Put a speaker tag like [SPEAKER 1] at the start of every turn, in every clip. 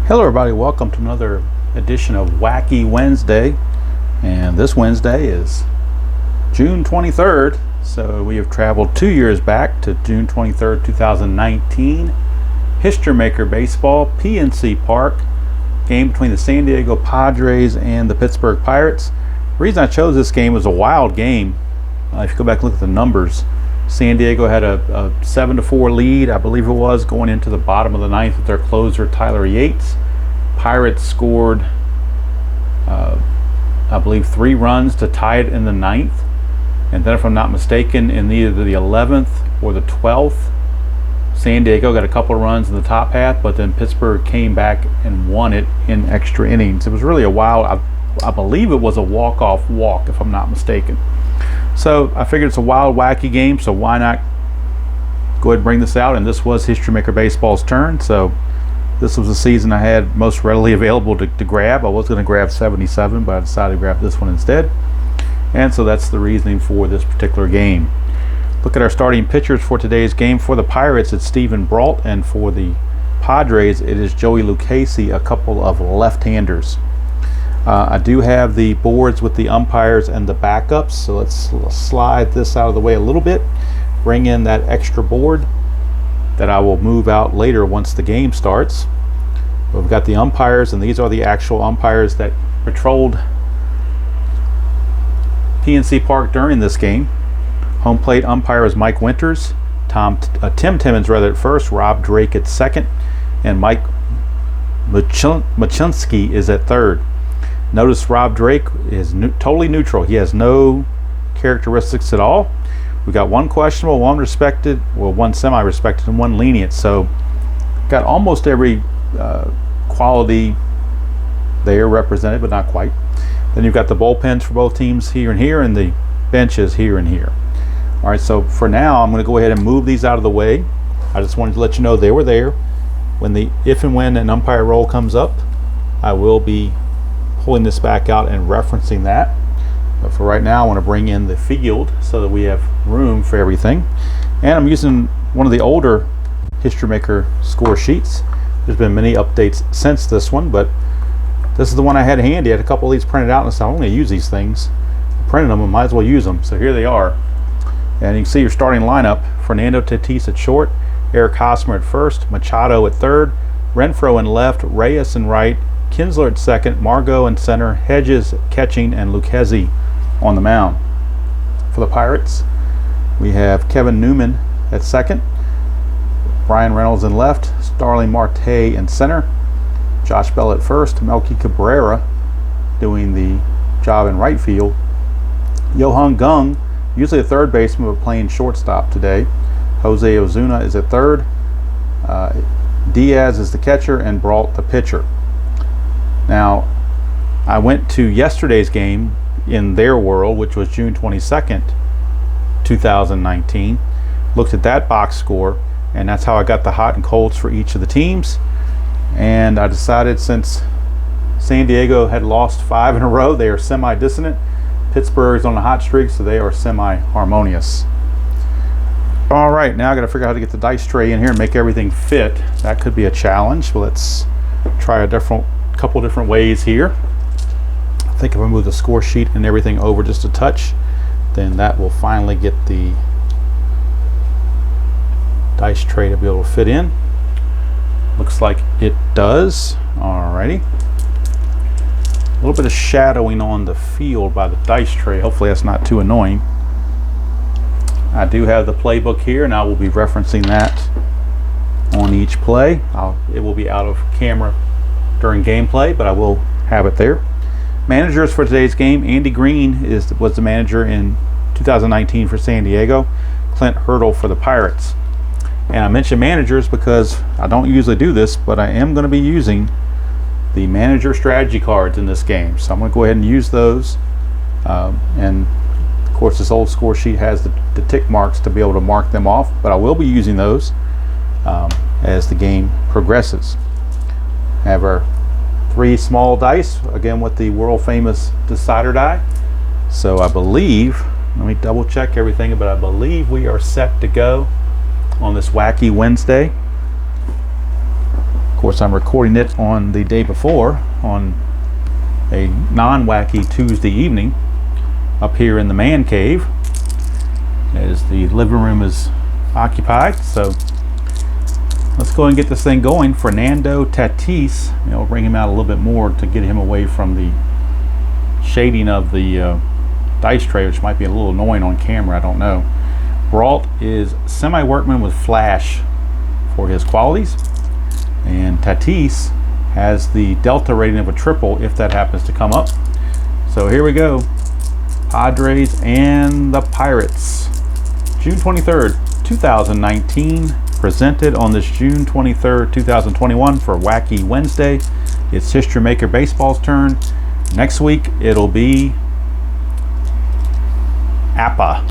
[SPEAKER 1] Hello everybody, welcome to another edition of Wacky Wednesday, and this Wednesday is June 23rd, so we have traveled 2 years back to June 23rd, 2019. History Maker Baseball, PNC Park, game between the San Diego Padres and the Pittsburgh Pirates. The reason I chose this game was a wild game. If you go back and look at the numbers, San Diego had a 7-4 lead, I believe it was, going into the bottom of the ninth with their closer Tyler Yates. Pirates scored, I believe, 3 runs to tie it in the ninth. And then, if I'm not mistaken, in either the 11th or the 12th, San Diego got a couple of runs in the top half, but then Pittsburgh came back and won it in extra innings. It was really a wild, I believe it was a walk-off walk, if I'm not mistaken. So I figured it's a wild, wacky game, so why not go ahead and bring this out? And this was History Maker Baseball's turn, so this was the season I had most readily available to grab. I was going to grab 77, but I decided to grab this one instead. And so that's the reasoning for this particular game. Look at our starting pitchers for today's game. For the Pirates, it's Stephen Brault, and for the Padres, it is Joey Lucchesi, a couple of left-handers. I do have the boards with the umpires and the backups, so let's slide this out of the way a little bit, bring in that extra board that I will move out later once the game starts. We've got the umpires, and these are the actual umpires that patrolled PNC Park during this game. Home plate umpire is Mike Winters, Tim Timmons at first, Rob Drake at second, and Mike Machinsky is at third. Notice Rob Drake is totally neutral. He has no characteristics at all. We got one questionable, one respected, well, one semi-respected, and one lenient. So got almost every quality there represented, but not quite. Then you've got the bullpens for both teams here, and the benches here and here. All right, so for now, I'm going to go ahead and move these out of the way. I just wanted to let you know they were there. If and when an umpire roll comes up, I will be pulling this back out and referencing that. But for right now, I want to bring in the field so that we have room for everything. And I'm using one of the older History Maker score sheets. There's been many updates since this one, but this is the one I had handy. I had a couple of these printed out, and I said, I'm going to use these things. I printed them, I might as well use them. So here they are. And you can see your starting lineup. Fernando Tatis at short, Eric Hosmer at first, Machado at third, Renfroe in left, Reyes in right, Kinsler at second, Margot in center, Hedges catching, and Lucchesi on the mound. For the Pirates, we have Kevin Newman at second, Brian Reynolds in left, Starling Marte in center, Josh Bell at first, Melky Cabrera doing the job in right field, Johan Gung, usually a third baseman, but playing shortstop today, Jose Ozuna is at third, Diaz is the catcher, and Brault the pitcher. Now, I went to yesterday's game in their world, which was June 22nd, 2019, looked at that box score, and that's how I got the hot and colds for each of the teams. And I decided, since San Diego had lost 5 in a row, they are semi-dissonant. Pittsburgh is on a hot streak, so they are semi-harmonious. All right, now I got to figure out how to get the dice tray in here and make everything fit. That could be a challenge. Well, let's try a couple different ways here. I think if I move the score sheet and everything over just a touch, then that will finally get the dice tray to be able to fit in. Looks like it does. Alrighty. A little bit of shadowing on the field by the dice tray. Hopefully that's not too annoying. I do have the playbook here, and I will be referencing that on each play. It will be out of camera during gameplay, but I will have it there. Managers for today's game: Andy Green was the manager in 2019 for San Diego, Clint Hurdle for the Pirates. And I mention managers because I don't usually do this, but I am going to be using the manager strategy cards in this game. So I'm going to go ahead and use those. And of course, this old score sheet has the tick marks to be able to mark them off, but I will be using those as the game progresses. I have our 3 small dice, again with the world famous decider die. So I believe, let me double check everything, but I believe we are set to go on this Wacky Wednesday. Of course, I'm recording it on the day before, on a non-wacky Tuesday evening, up here in the man cave, as the living room is occupied. So let's go and get this thing going. Fernando Tatis, we'll bring him out a little bit more to get him away from the shading of the dice tray, which might be a little annoying on camera, I don't know. Brault is semi-workman with flash for his qualities, and Tatis has the delta rating of a triple if that happens to come up. So here we go. Padres and the Pirates. June 23rd, 2019. Presented on this June 23rd, 2021 for Wacky Wednesday. It's History Maker Baseball's turn. Next week it'll be APA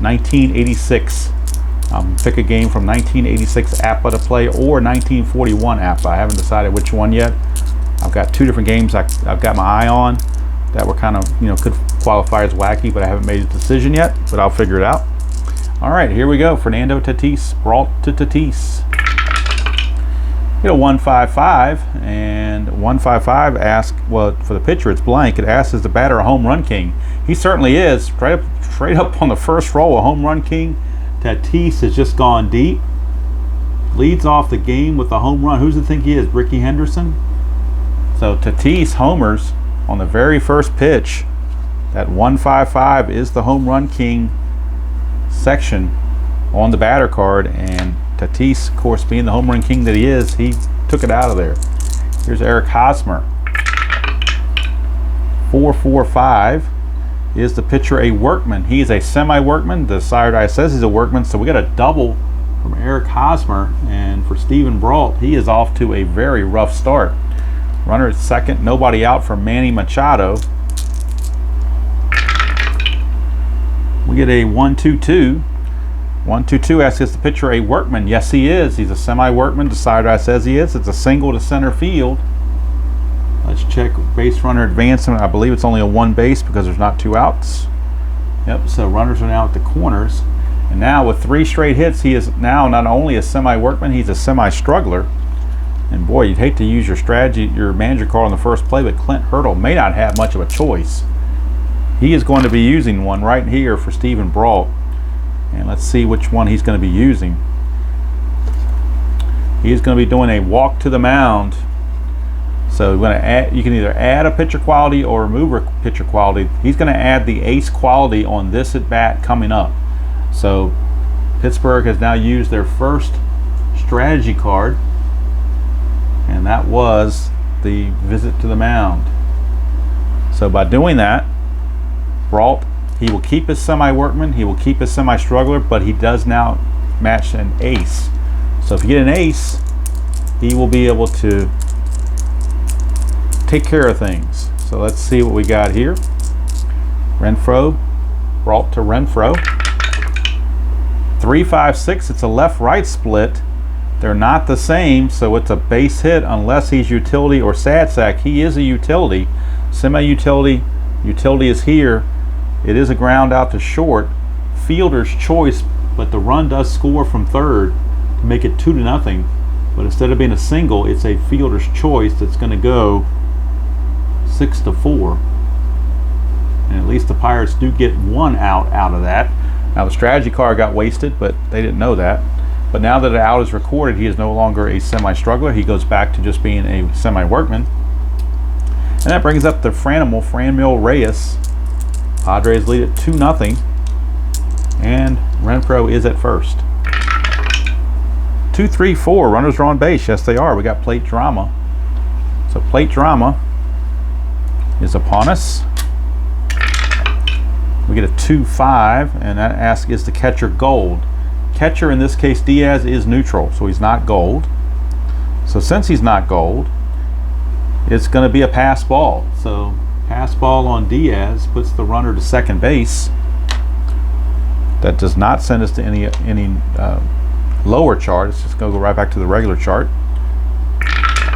[SPEAKER 1] 1986. Pick a game from 1986 APA to play, or 1941 APA. I haven't decided which one yet. I've got two different games I've got my eye on that were kind of, could qualify as wacky, but I haven't made a decision yet, but I'll figure it out. All right, here we go. Fernando Tatis, Brault to Tatis. Get a 155, and 155 asks, well, for the pitcher it's blank. It asks, is the batter a home run king? He certainly is. Straight up on the first roll, a home run king. Tatis has just gone deep. Leads off the game with a home run. Who's to think he is? Ricky Henderson? So Tatis homers on the very first pitch. That 155 is the home run king section on the batter card, and Tatis, of course, being the home run king that he is, he took it out of there. Here's Eric Hosmer. 445. Is the pitcher a workman? He is a semi-workman. The sire die says he's a workman, so we got a double from Eric Hosmer. And for Stephen Brault, he is off to a very rough start. Runner at second, nobody out for Manny Machado. We get a 1-2-2. 1-2-2 asks, is the pitcher a workman? Yes, he is. He's a semi-workman. The sire die says he is. It's a single to center field. Let's check base runner advancement. I believe it's only a one base because there's not two outs. Yep, so runners are now at the corners. And now with 3 straight hits, he is now not only a semi-workman, he's a semi-struggler. And boy, you'd hate to use your strategy, your manager card on the first play, but Clint Hurdle may not have much of a choice. He is going to be using one right here for Stephen Brault. And let's see which one he's going to be using. He is going to be doing a walk to the mound. So we're going to add, you can either add a pitcher quality or remove a pitcher quality. He's going to add the ace quality on this at bat coming up. So Pittsburgh has now used their first strategy card, and that was the visit to the mound. So by doing that, Brault, he will keep his semi-workman, he will keep his semi-struggler, but he does now match an ace. So if you get an ace, he will be able to take care of things. So let's see what we got here. Renfroe, Brault to Renfroe. 3-5-6, it's a left-right split. They're not the same, so it's a base hit unless he's utility or sad sack. He is a utility. Semi-utility, utility is here. It is a ground out to short. Fielder's choice, but the run does score from third to make it 2-0. But instead of being a single, it's a fielder's choice that's going to go 6-4. And at least the Pirates do get one out of that. Now the strategy card got wasted, but they didn't know that. But now that the out is recorded, he is no longer a semi-struggler. He goes back to just being a semi-workman. And that brings up the Franmil Reyes. Padres lead it 2-0. And Renfroe is at first. 2-3-4. Runners are on base. Yes, they are. We got plate drama. So plate drama is upon us. We get a 2-5, and that asks, is the catcher gold? Catcher, in this case Diaz, is neutral, so he's not gold. So since he's not gold, it's going to be a pass ball. So pass ball on Diaz puts the runner to second base. That does not send us to any lower chart. It's just going to go right back to the regular chart.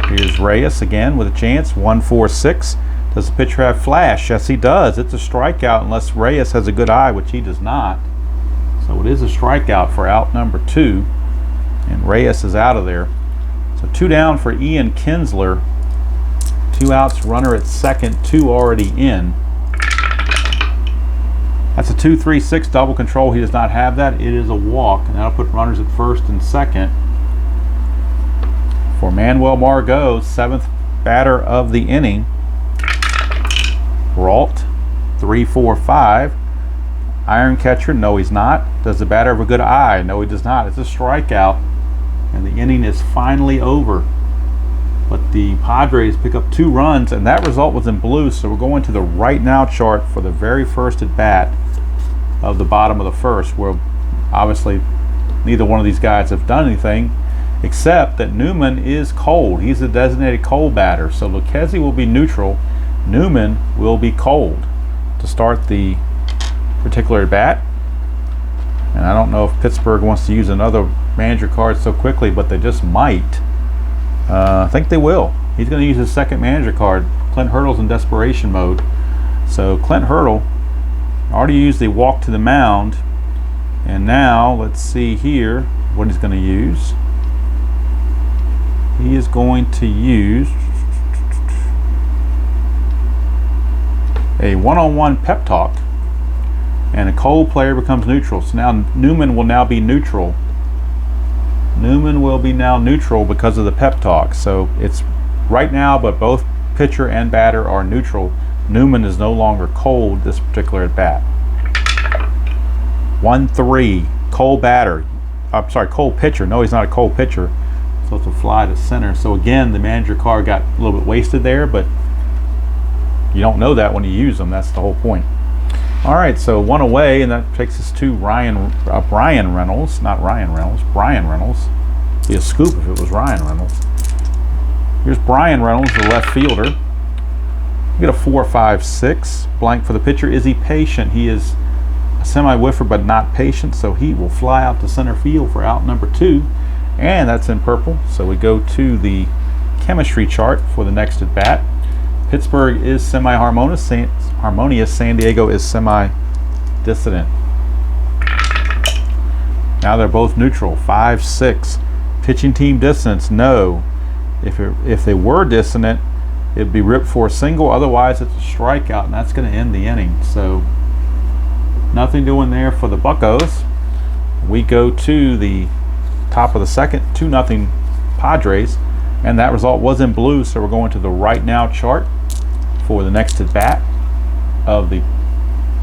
[SPEAKER 1] Here's Reyes again with a chance. 1-4-6. Does the pitcher have flash? Yes, he does. It's a strikeout unless Reyes has a good eye, which he does not. So it is a strikeout for out number 2, and Reyes is out of there. So 2 down for Ian Kinsler. 2 outs, runner at second, 2 already in. That's a 2-3-6 double control. He does not have that. It is a walk, and that'll put runners at first and second. For Manuel Margot, 7th batter of the inning. Brault, 3-4-5. Iron catcher, no he's not. Does the batter have a good eye? No he does not. It's a strikeout, and the inning is finally over. But the Padres pick up 2 runs, and that result was in blue, so we're going to the right now chart for the very first at bat of the bottom of the first, where obviously neither one of these guys have done anything, except that Newman is cold. He's a designated cold batter, so Lucchesi will be neutral. Newman will be cold to start the particular at bat. And I don't know if Pittsburgh wants to use another manager card so quickly, but they just might. I think they will. He's going to use his second manager card. Clint Hurdle's in desperation mode. So Clint Hurdle already used the walk to the mound. And now let's see here what he's going to use. He is going to use a one-on-one pep talk. And a cold player becomes neutral. So now Newman will now be neutral. Newman will be now neutral because of the pep talk. So it's right now, but both pitcher and batter are neutral. Newman is no longer cold this particular at bat. 1-3, cold batter. I'm sorry, cold pitcher. No, he's not a cold pitcher. So it's a fly to center. So again, the manager card got a little bit wasted there, but you don't know that when you use them. That's the whole point. All right, so 1 away, and that takes us to Brian Reynolds, not Ryan Reynolds, Brian Reynolds. Be a scoop if it was Ryan Reynolds. Here's Brian Reynolds, the left fielder. We get a 4-5-6 blank for the pitcher. Is he patient? He is a semi-whiffer, but not patient, so he will fly out to center field for out number 2, and that's in purple. So we go to the chemistry chart for the next at bat. Pittsburgh is semi-harmonious. San Diego is semi-dissonant. Now they're both neutral. 5-6. Pitching team dissonance. No. If they were dissonant, it'd be ripped for a single. Otherwise, it's a strikeout, and that's going to end the inning. So nothing doing there for the Buccos. We go to the top of the second. 2-0 Padres, and that result was in blue. So we're going to the right now chart for the next at bat of the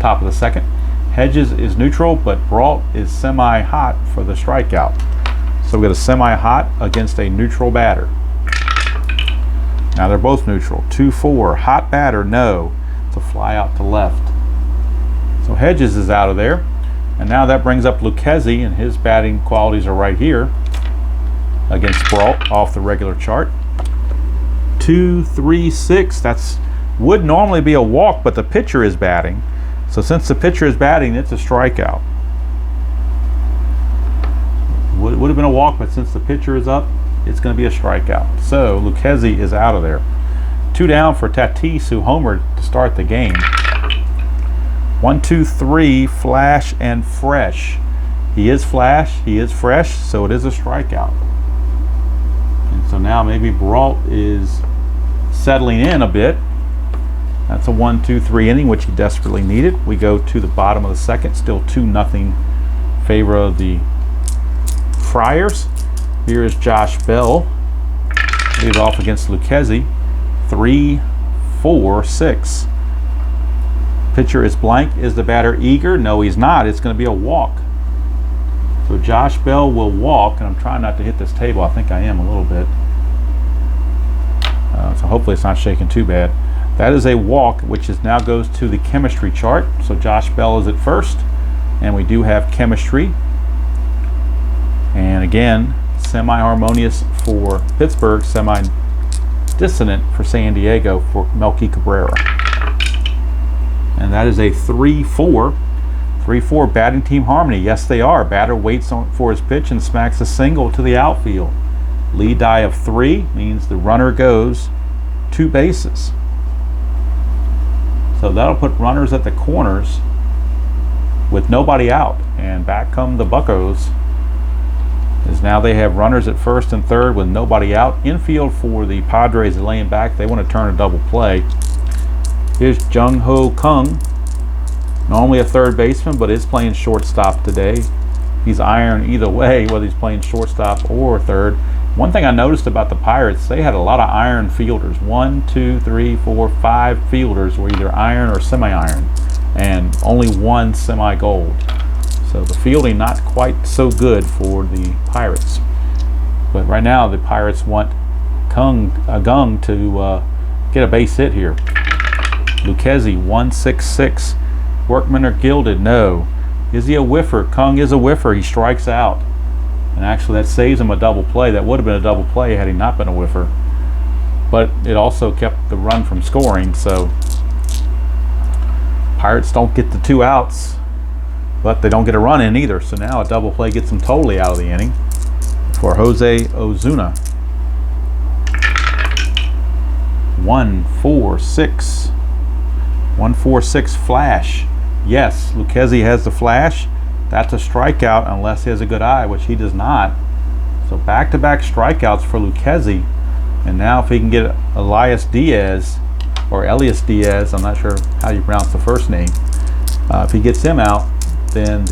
[SPEAKER 1] top of the second. Hedges is neutral, but Brault is semi-hot for the strikeout. So we got a semi-hot against a neutral batter. Now they're both neutral. 2-4, hot batter, no. It's a fly out to left. So Hedges is out of there. And now that brings up Lucchesi, and his batting qualities are right here against Brault off the regular chart. 2-3-6, that's would normally be a walk, but the pitcher is batting. So since the pitcher is batting, it's a strikeout. Would have been a walk, but since the pitcher is up, it's going to be a strikeout. So Lucchesi is out of there. 2 down for Tatis, who homered to start the game. 1-2-3, flash and fresh. He is flash, he is fresh, so it is a strikeout. And so now maybe Brault is settling in a bit. That's a 1-2-3 inning, which he desperately needed. We go to the bottom of the second, still 2-0 favor of the Friars. Here is Josh Bell. Lead off against Lucchesi. 3-4-6. Pitcher is blank. Is the batter eager? No, he's not. It's going to be a walk. So Josh Bell will walk, and I'm trying not to hit this table. I think I am a little bit. So hopefully it's not shaking too bad. That is a walk, which now goes to the chemistry chart. So Josh Bell is at first, and we do have chemistry. And again, semi-harmonious for Pittsburgh, semi-dissonant for San Diego for Melky Cabrera. And that is a 3-4. 3-4 batting team harmony. Yes, they are. Batter waits for his pitch and smacks a single to the outfield. Lead die of 3 means the runner goes 2 bases. So that'll put runners at the corners with nobody out. And back come the Buccos As now they have runners at first and third with nobody out. Infield for the Padres is laying back. They want to turn a double play. Here's Jung Ho Kung, normally a third baseman, but is playing shortstop today. He's iron either way, whether he's playing shortstop or third. One thing I noticed about the Pirates, they had a lot of iron fielders. 1, 2, 3, 4, 5 fielders were either iron or semi-iron, and only one semi-gold. So the fielding not quite so good for the Pirates. But right now the Pirates want Gung to get a base hit here. Lucchesi 166. Workman or gilded? No. Is he a whiffer? Kung is a whiffer. He strikes out. And actually that saves him a double play. That would have been a double play had he not been a whiffer. But it also kept the run from scoring, so Pirates don't get the 2 outs, but they don't get a run in either. So now a double play gets them totally out of the inning for Jose Ozuna. 1-4-6. 1-4-6 flash. Yes, Lucchesi has the flash. That's a strikeout unless he has a good eye, which he does not. So back-to-back strikeouts for Lucchesi. And now if he can get Elias Diaz, or Elias Diaz, I'm not sure how you pronounce the first name. If he gets him out, then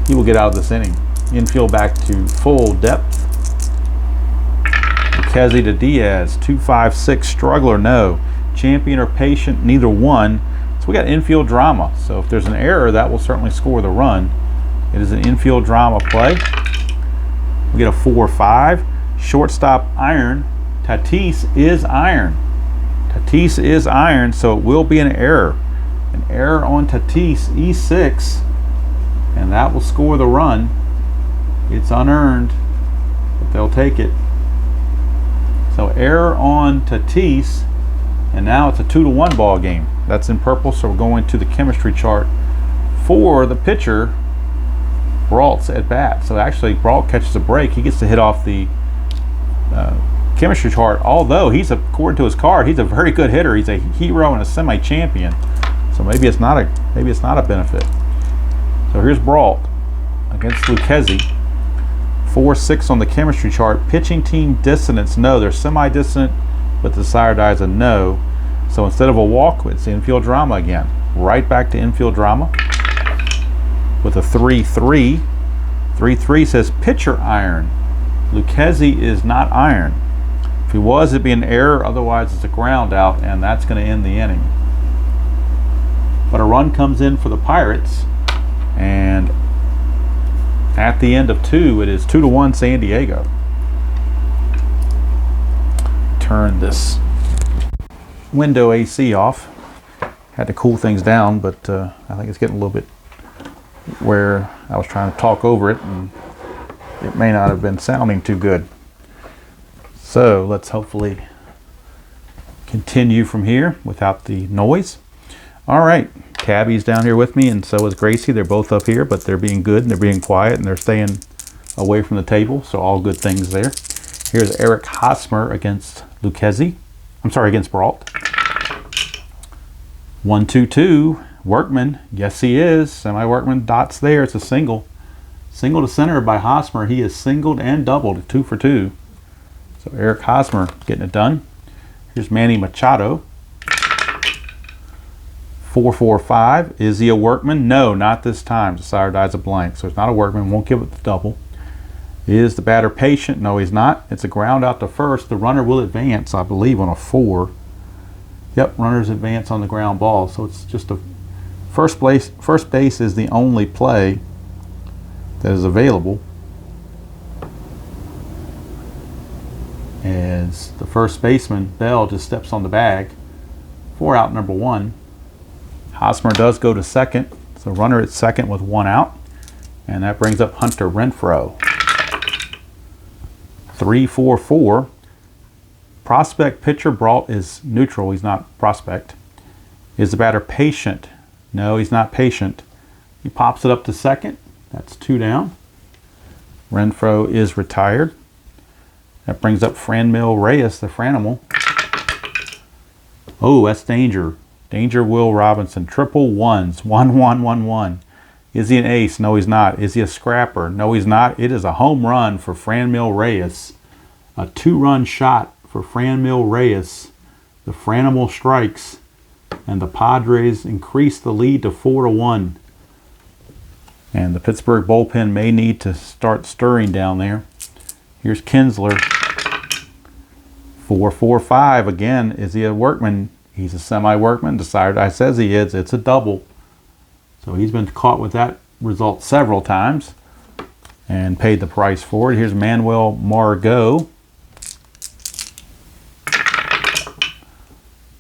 [SPEAKER 1] he will get out of this inning. Infield back to full depth. Lucchesi to Diaz, 2-5-6 struggler, no. Champion or patient, neither one. So we got infield drama. So if there's an error, that will certainly score the run. It is an infield drama play. We get a 4-5. Shortstop iron. Tatis is iron. Tatis is iron, so it will be an error. An error on Tatis, E6, and that will score the run. It's unearned, but they'll take it. So error on Tatis, and now it's a 2-1 ball game. That's in purple, so we're going to the chemistry chart for the pitcher, Brault's at bat. So actually, Brault catches a break. He gets to hit off the chemistry chart, although according to his card, he's a very good hitter. He's a hero and a semi-champion. So maybe it's not a benefit. So here's Brault against Lucchesi. 4-6 on the chemistry chart. Pitching team dissonance, no. They're semi-dissonant, but the desired die is a no. So instead of a walk, it's infield drama again. Right back to infield drama with a 3-3. 3-3 says pitcher iron. Lucchesi is not iron. If he was, it'd be an error. Otherwise, it's a ground out, and that's going to end the inning. But a run comes in for the Pirates, and at the end of 2, it is 2-1 San Diego. Turn this window AC off. Had to cool things down, but I think it's getting a little bit where I was trying to talk over it, and it may not have been sounding too good. So let's hopefully continue from here without the noise. All right, Cabby's down here with me, and so is Gracie. They're both up here, but they're being good and they're being quiet and they're staying away from the table, so all good things there. Here's Eric Hosmer against Lucchesi. I'm sorry, against Brault. 1-2-2. Workman, yes he is. Semi-Workman dots there. It's a single. Single to center by Hosmer. He is singled and doubled, 2 for 2. So Eric Hosmer getting it done. Here's Manny Machado. 4-4-5. Is he a Workman? No, not this time. Desired die is a blank, so it's not a Workman. Won't give it the double. Is the batter patient? No, he's not. It's a ground out to first. The runner will advance, I believe, on a 4. Yep, runners advance on the ground ball. So it's just a first base is the only play that is available. As the first baseman, Bell, just steps on the bag for out number 1. Hosmer does go to second. So runner at second with 1 out. And that brings up Hunter Renfroe. 3-4-4. Prospect pitcher Brault is neutral. He's not prospect. Is the batter patient? No, he's not patient. He pops it up to second. That's 2 down. Renfroe is retired. That brings up Franmil Reyes, the Franimal. Oh, that's danger. Danger Will Robinson. Triple ones. 1-1-1-1. Is he an ace? No, he's not. Is he a scrapper? No, he's not. It is a home run for Franmil Reyes. A 2-run shot for Franmil Reyes. The Franimal strikes, and the Padres increase the lead to 4-1. And the Pittsburgh bullpen may need to start stirring down there. Here's Kinsler. 4-4-5. Again, is he a workman? He's a semi-workman. Decider says he is. It's a double. So he's been caught with that result several times and paid the price for it. Here's Manuel Margot.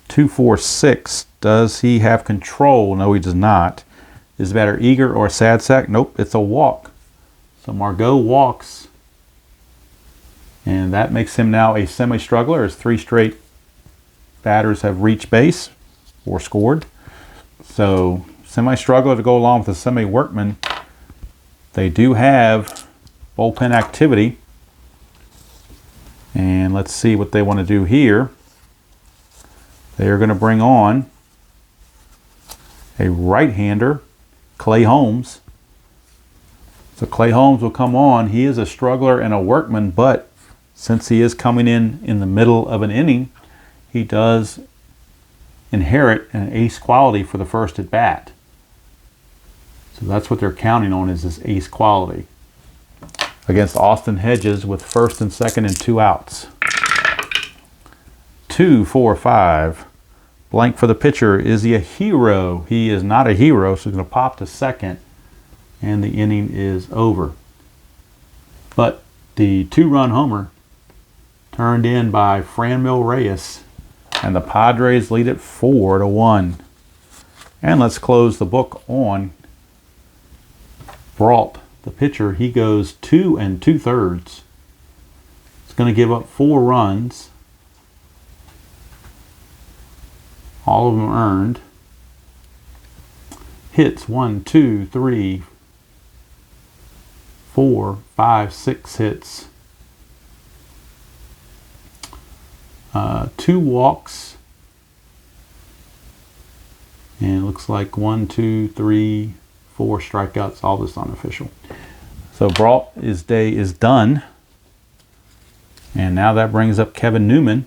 [SPEAKER 1] 2-4-6. Does he have control? No, he does not. Is the batter eager or a sad sack? Nope, it's a walk. So Margot walks. And that makes him now a semi-struggler as 3 straight batters have reached base or scored. So semi-struggler to go along with the semi-workman. They do have bullpen activity. And let's see what they want to do here. They are going to bring on a right-hander, Clay Holmes. So Clay Holmes will come on. He is a struggler and a workman, but since he is coming in the middle of an inning, he does inherit an ace quality for the first at bat. So that's what they're counting on, is this ace quality against Austin Hedges with first and second and 2 outs. 2-4-5. Blank for the pitcher. Is he a hero? He is not a hero, so he's going to pop to second, and the inning is over. But the 2-run homer turned in by Franmil Reyes, and the Padres lead it 4-1. And let's close the book on Brault, the pitcher. He goes 2 2/3. It's going to give up 4 runs. All of them earned. Hits 1, 2, 3, 4, 5, 6 hits. 2 walks. And it looks like 1, 2, 3, 4 strikeouts. All this unofficial. So Brault's day is done. And now that brings up Kevin Newman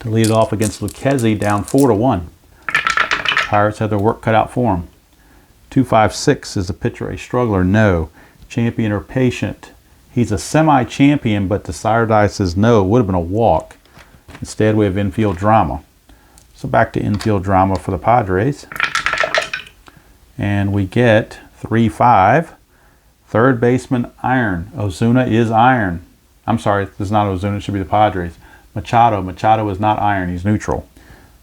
[SPEAKER 1] to lead it off against Lucchesi, down 4-1. Pirates have their work cut out for him. 2-5-6. Is the pitcher a struggler? No. Champion or patient? He's a semi-champion, but the sire die says no. It would have been a walk. Instead, we have infield drama. So back to infield drama for the Padres. And we get 3-5. Third baseman, iron. Ozuna is iron. I'm sorry, this is not Ozuna. It should be the Padres. Machado is not iron. He's neutral.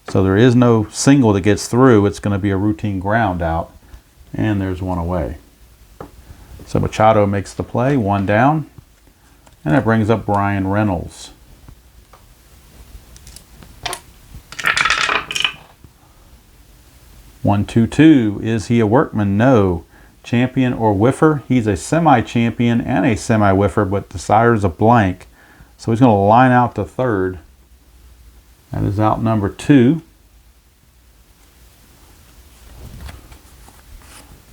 [SPEAKER 1] So there is no single that gets through. It's going to be a routine ground out. And there's one away. So Machado makes the play, 1 down. And that brings up Brian Reynolds. One, 2-2. Is he a workman? No. Champion or whiffer? He's a semi-champion and a semi-whiffer, but the sire is a blank. So he's going to line out to third. That is out number 2.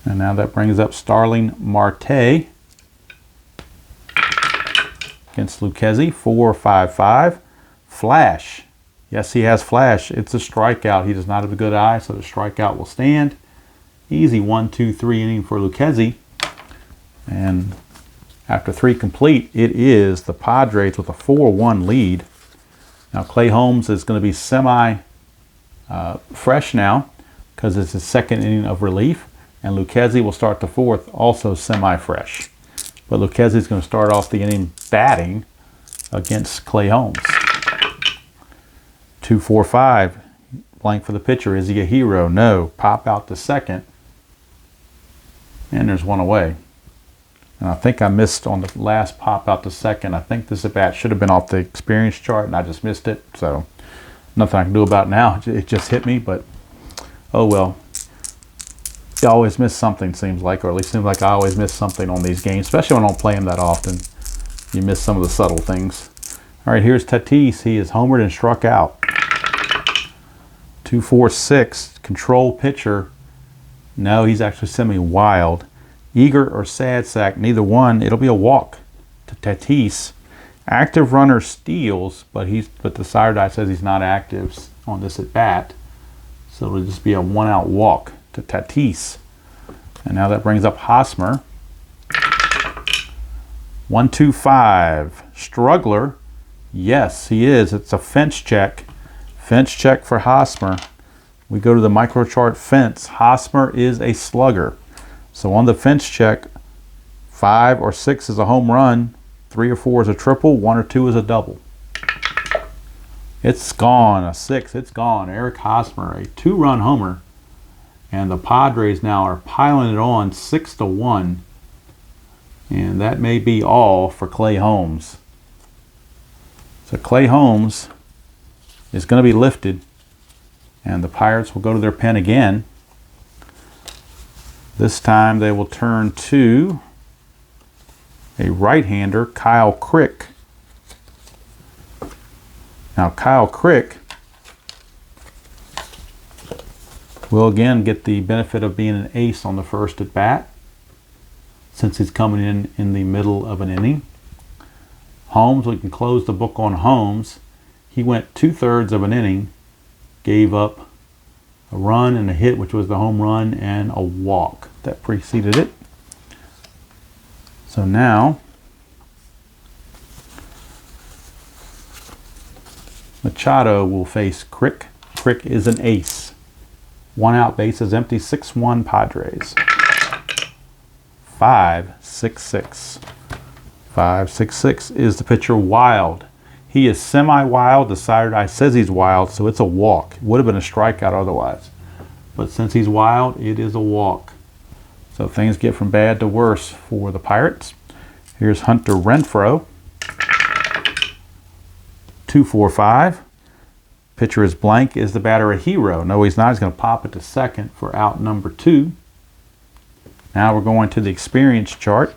[SPEAKER 1] And now that brings up Starling Marte against Lucchesi, 4-5-5. Flash. Yes, he has flash. It's a strikeout. He does not have a good eye, so the strikeout will stand. Easy 1-2-3 inning for Lucchesi. And after 3 complete, it is the Padres with a 4-1 lead. Now Clay Holmes is going to be semi-fresh now because it's his second inning of relief. And Lucchesi will start the 4th, also semi-fresh. But Lucchesi is going to start off the inning batting against Clay Holmes. 2-4-5. Blank for the pitcher. Is he a hero? No. Pop out to second. And there's one away. And I think I missed on the last pop out to second. I think this at bat should have been off the experience chart, and I just missed it. So nothing I can do about it now. It just hit me, but oh well. You always miss something, seems like, or at least seems like I always miss something on these games, especially when I don't play them that often. You miss some of the subtle things. All right, here's Tatis. He is homered and struck out. 2-4-6. Control pitcher. No, he's actually semi-wild. Eager or sad sack, neither one. It'll be a walk to Tatis. Active runner steals, but the sire die says he's not active on this at bat. So it'll just be a 1-out walk to Tatis. And now that brings up Hosmer. 1-2-5. Struggler. Yes, he is. It's a fence check. Fence check for Hosmer. We go to the microchart fence. Hosmer is a slugger. So on the fence check, 5 or 6 is a home run, 3 or 4 is a triple, 1 or 2 is a double. It's gone, a 6, it's gone. Eric Hosmer, a 2-run homer. And the Padres now are piling it on 6-1. And that may be all for Clay Holmes. So Clay Holmes is going to be lifted. And the Pirates will go to their pen again. This time they will turn to a right-hander, Kyle Crick. Now Kyle Crick will again get the benefit of being an ace on the first at bat, since he's coming in the middle of an inning. Holmes, we can close the book on Holmes. He went 2/3 of an inning, gave up a run and a hit, which was the home run, and a walk that preceded it. So now Machado will face Crick. Crick is an ace. 1-out, bases empty, 6-1 Padres. 5-6-6. 5-6-6 is the pitcher Wild. He is semi-wild. The sire die says he's wild, so it's a walk. It would have been a strikeout otherwise. But since he's wild, it is a walk. So things get from bad to worse for the Pirates. Here's Hunter Renfroe. 2-4-5. Pitcher is blank. Is the batter a hero? No, he's not. He's going to pop it to second for out number 2. Now we're going to the experience chart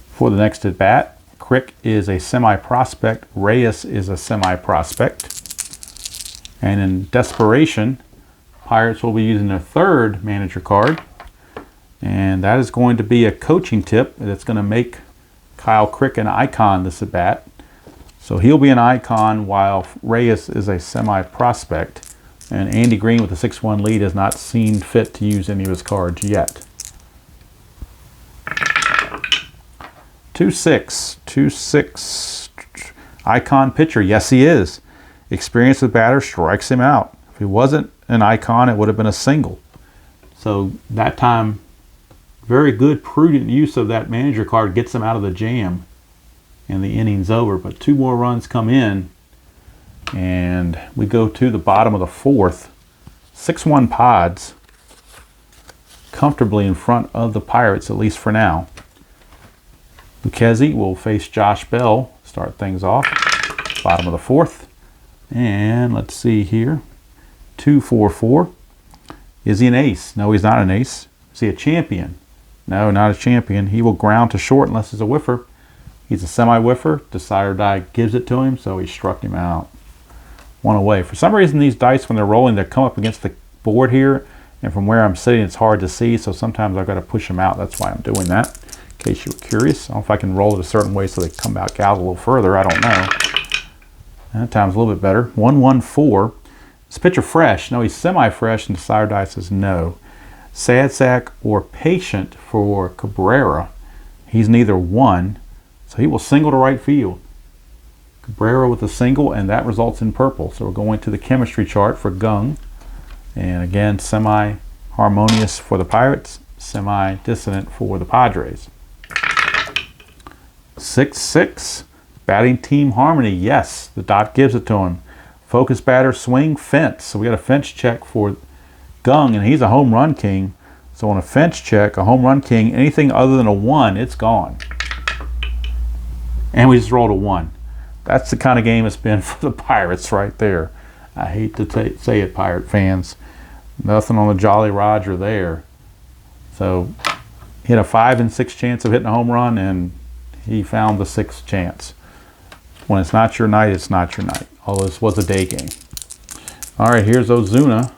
[SPEAKER 1] for the next at bat. Crick is a semi-prospect. Reyes is a semi-prospect. And in desperation, Pirates will be using their 3rd manager card. And that is going to be a coaching tip that's going to make Kyle Crick an icon this at bat. So he'll be an icon while Reyes is a semi-prospect. And Andy Green with a 6-1 lead has not seen fit to use any of his cards yet. 2-6. 2-6. Icon pitcher. Yes, he is. Experience with batter strikes him out. If he wasn't an icon, it would have been a single. So that time, very good, prudent use of that manager card gets him out of the jam. And the inning's over. But 2 more runs come in. And we go to the bottom of the 4th. 6-1 Pods. Comfortably in front of the Pirates, at least for now. Lucchesi will face Josh Bell. Start things off. Bottom of the 4th. And let's see here. 2-4-4. Is he an ace? No, he's not an ace. Is he a champion? No, not a champion. He will ground to short unless it's a whiffer. He's a semi-whiffer. The sire die gives it to him, so he struck him out. 1 away. For some reason, these dice, when they're rolling, they come up against the board here. And from where I'm sitting, it's hard to see, so sometimes I've got to push them out. That's why I'm doing that, in case you were curious. I don't know if I can roll it a certain way so they come back out a little further. I don't know. That time's a little bit better. 1-1-4. Is pitcher fresh? No, he's semi-fresh, and the sire die says no. Sad sack or patient for Cabrera. He's neither one, so he will single to right field. Cabrera with a single, and that results in purple. So we're going to the chemistry chart for Gung. And again, semi-harmonious for the Pirates, semi-dissonant for the Padres. 6-6. Batting team harmony. Yes, the dot gives it to him. Focus batter, swing, fence. So we got a fence check for Gung, and he's a home run king. So on a fence check, a home run king, anything other than a 1, it's gone. And we just rolled a 1. That's the kind of game it's been for the Pirates right there. I hate to say it, Pirate fans. Nothing on the Jolly Roger there. So he had a 5 in 6 chance of hitting a home run, and he found the 6th chance. When it's not your night, it's not your night. Although this was a day game. All right, here's Ozuna.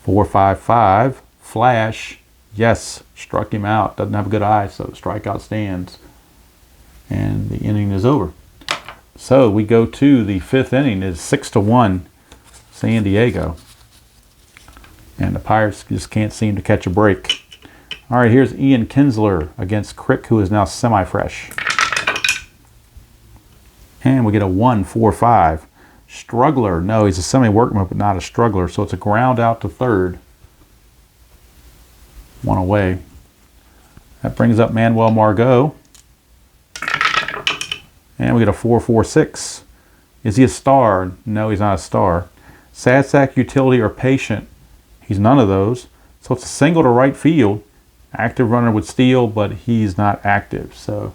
[SPEAKER 1] 4-5-5. Flash. Yes, struck him out. Doesn't have a good eye, so strikeout stands. And the inning is over. So we go to the 5th inning. It's 6-1 San Diego. And the Pirates just can't seem to catch a break. All right, here's Ian Kinsler against Crick, who is now semi-fresh. And we get a 1-4-5. Struggler. No, he's a semi-workman, but not a struggler. So it's a ground out to third. One away. That brings up Manuel Margot. And we get a 4-4-6. Is he a star? No, he's not a star. Sad sack, utility, or patient. He's none of those. So it's a single to right field. Active runner would steal, but he's not active. So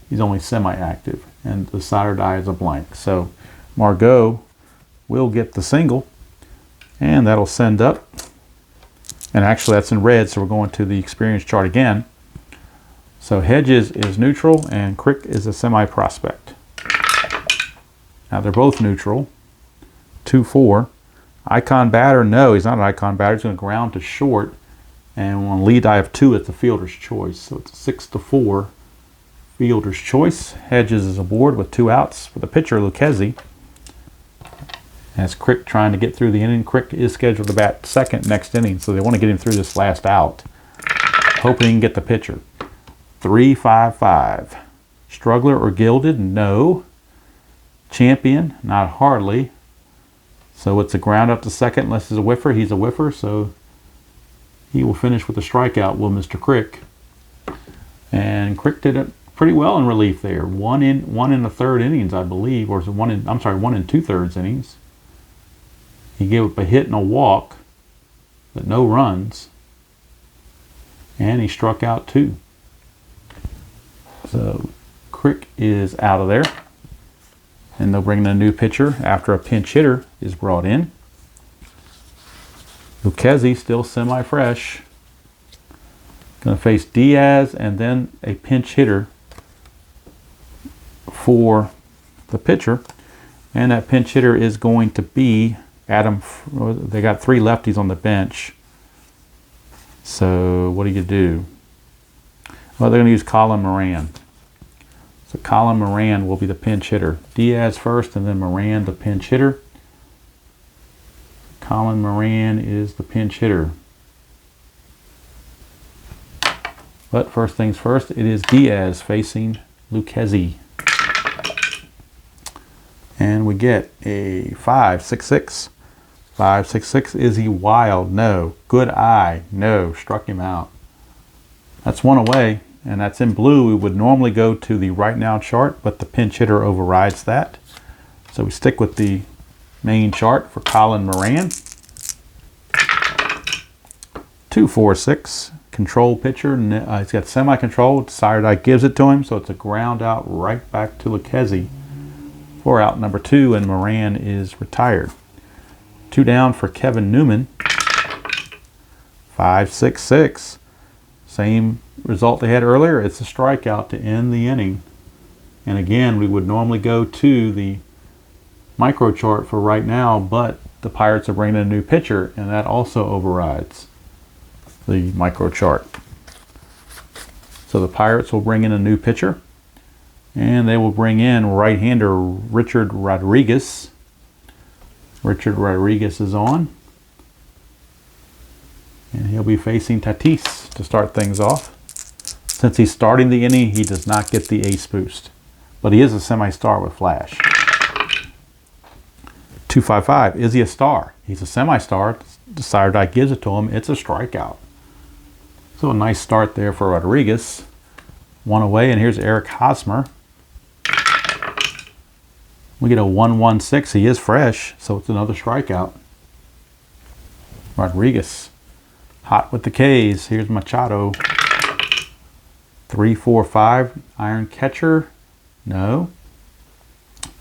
[SPEAKER 1] he's only semi-active. And the side or die is a blank. So Margot will get the single. And that'll send up. And actually that's in red, so we're going to the experience chart again. So Hedges is neutral and Crick is a semi-prospect. Now they're both neutral. 2-4. Icon batter, no, he's not an icon batter. He's going to ground to short. And on lead, I have 2 at the fielder's choice. So it's 6-4. Fielder's choice. Hedges is aboard with 2 outs for the pitcher, Lucchesi. As Crick trying to get through the inning. Crick is scheduled to bat second next inning, so they want to get him through this last out. Hoping he can get the pitcher. 3-5-5. Struggler or gilded? No. Champion? Not hardly. So it's a ground up to second unless he's a whiffer. He's a whiffer, so he will finish with a strikeout, will Mr. Crick. And Crick did it pretty well in relief there. One in the third innings, I believe, or is it 1 in 2/3 innings. He gave up a hit and a walk, but no runs. And he struck out 2. So Crick is out of there. And they'll bring in a new pitcher after a pinch hitter is brought in. Lucchesi still semi-fresh. Going to face Diaz and then a pinch hitter for the pitcher. And that pinch hitter is going to be Adam. They got 3 lefties on the bench. So what do? Well, they're going to use Colin Moran. So Colin Moran will be the pinch hitter. Diaz first and then Moran the pinch hitter. Colin Moran is the pinch hitter. But first things first, it is Diaz facing Lucchesi. And we get a 5-6-6. 5-6-6. Is he wild? No. Good eye? No. Struck him out. That's 1 away. And that's in blue. We would normally go to the right now chart, but the pinch hitter overrides that. So we stick with the main chart for Colin Moran. 2-4-6. Control pitcher. He's got semi-control. Saturday gives it to him, so it's a ground out right back to Lucchesi for out number 2, and Moran is retired. 2 down for Kevin Newman. 5-6-6. Same result they had earlier. It's a strikeout to end the inning. And again, we would normally go to the micro chart for right now, but the Pirates are bringing in a new pitcher, and that also overrides the micro chart. So the Pirates will bring in a new pitcher, and they will bring in right-hander Richard Rodriguez. Richard Rodriguez is on. And he'll be facing Tatis to start things off. Since he's starting the inning, he does not get the ace boost. But he is a semi-star with flash. 2-5-5. Is he a star? He's a semi-star. The Saturday gives it to him. It's a strikeout. So a nice start there for Rodriguez. 1 away, and here's Eric Hosmer. We get a 1-1-6. He is fresh, so it's another strikeout. Rodriguez. Hot with the K's. Here's Machado. 3-4-5. Iron catcher. No.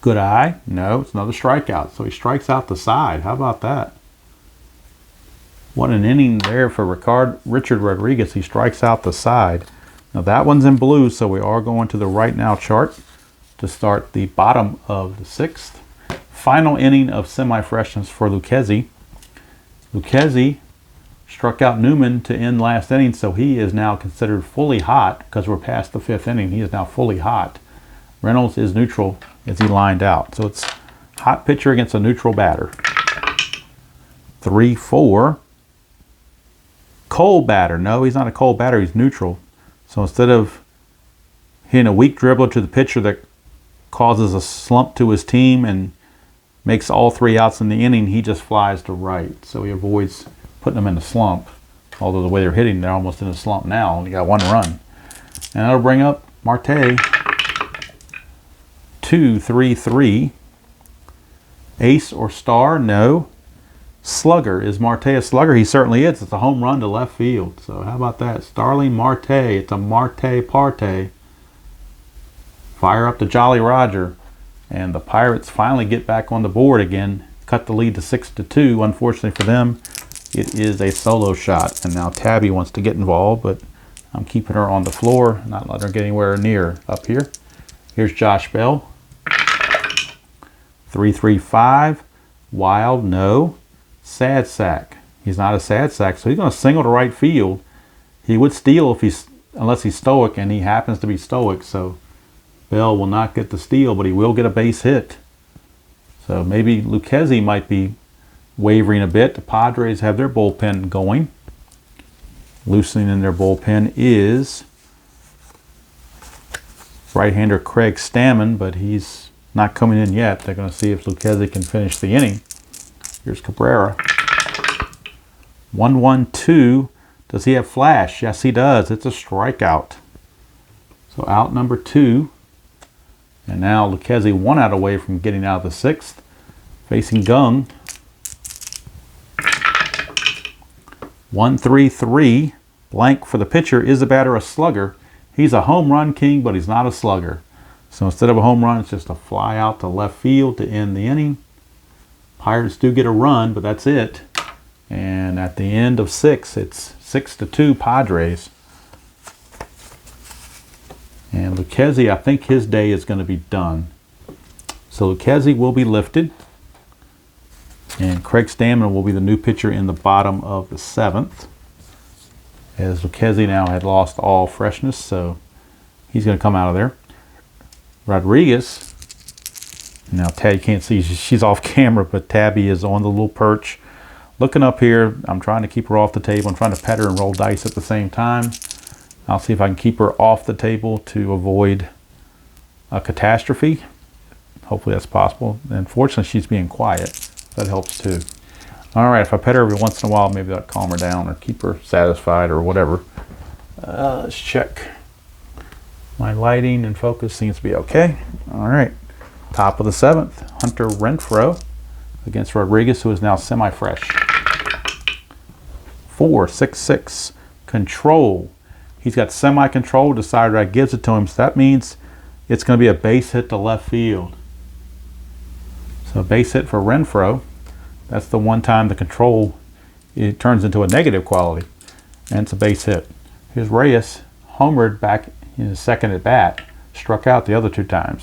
[SPEAKER 1] Good eye. No. It's another strikeout. So he strikes out the side. How about that? What an inning there for Richard Rodriguez. He strikes out the side. Now that one's in blue, so we are going to the right now chart to start the bottom of the 6th. Final inning of semi-freshness for Lucchesi. Lucchesi struck out Newman to end last inning, so he is now considered fully hot because we're past the 5th inning. He is now fully hot. Reynolds is neutral as he lined out. So it's hot pitcher against a neutral batter. 3-4. Cold batter. No, he's not a cold batter. He's neutral. So instead of hitting a weak dribbler to the pitcher that causes a slump to his team and makes all 3 outs in the inning, he just flies to right. So he avoids putting them in a slump. Although the way they're hitting, they're almost in a slump now. Only got 1 run. And that'll bring up Marte. 2-3-3. Ace or star? No. Slugger. Is Marte a slugger? He certainly is. It's a home run to left field. So how about that? Starling Marte. It's a Marte parte. Fire up to Jolly Roger. And the Pirates finally get back on the board again. Cut the lead to 6-2. Unfortunately for them, it is a solo shot. And now Tabby wants to get involved, but I'm keeping her on the floor, not letting her get anywhere near up here. Here's Josh Bell. 3-3-5. Wild, no. Sad sack. He's not a sad sack, so he's going to single to right field. He would steal unless he's stoic, and he happens to be stoic, so Bell will not get the steal, but he will get a base hit. So maybe Lucchesi might be wavering a bit. The Padres have their bullpen going. Loosening in their bullpen is right-hander Craig Stammen, but he's not coming in yet. They're going to see if Lucchesi can finish the inning. Here's Cabrera. 1-1-2. Does he have flash? Yes, he does. It's a strikeout. So out number 2. And now Lucchesi 1 out away from getting out of the 6th. Facing Gung. 1-3-3. Blank for the pitcher. Is the batter a slugger? He's a home run king, but he's not a slugger. So instead of a home run, it's just a fly out to left field to end the inning. Pirates do get a run, but that's it. And at the end of 6, it's 6-2 Padres. And Lucchesi, I think his day is going to be done. So Lucchesi will be lifted. And Craig Stammen will be the new pitcher in the bottom of the 7th. As Lucchesi now had lost all freshness, so he's going to come out of there. Rodriguez. Now Tabby can't see, she's off camera, but Tabby is on the little perch. Looking up here, I'm trying to keep her off the table. I'm trying to pet her and roll dice at the same time. I'll see if I can keep her off the table to avoid a catastrophe. Hopefully that's possible. And fortunately, she's being quiet. That helps too. All right, if I pet her every once in a while, maybe that'll calm her down or keep her satisfied or whatever. Let's check. My lighting and focus seems to be okay. All right. Top of the 7th, Hunter Renfroe against Rodriguez, who is now semi-fresh. 4-6-6. Control. He's got semi-control. Decided I gives it to him. So that means it's going to be a base hit to left field. So base hit for Renfroe. That's the one time the control, it turns into a negative quality. And it's a base hit. Here's Reyes. Homered back in his 2nd at bat. Struck out the other 2 times.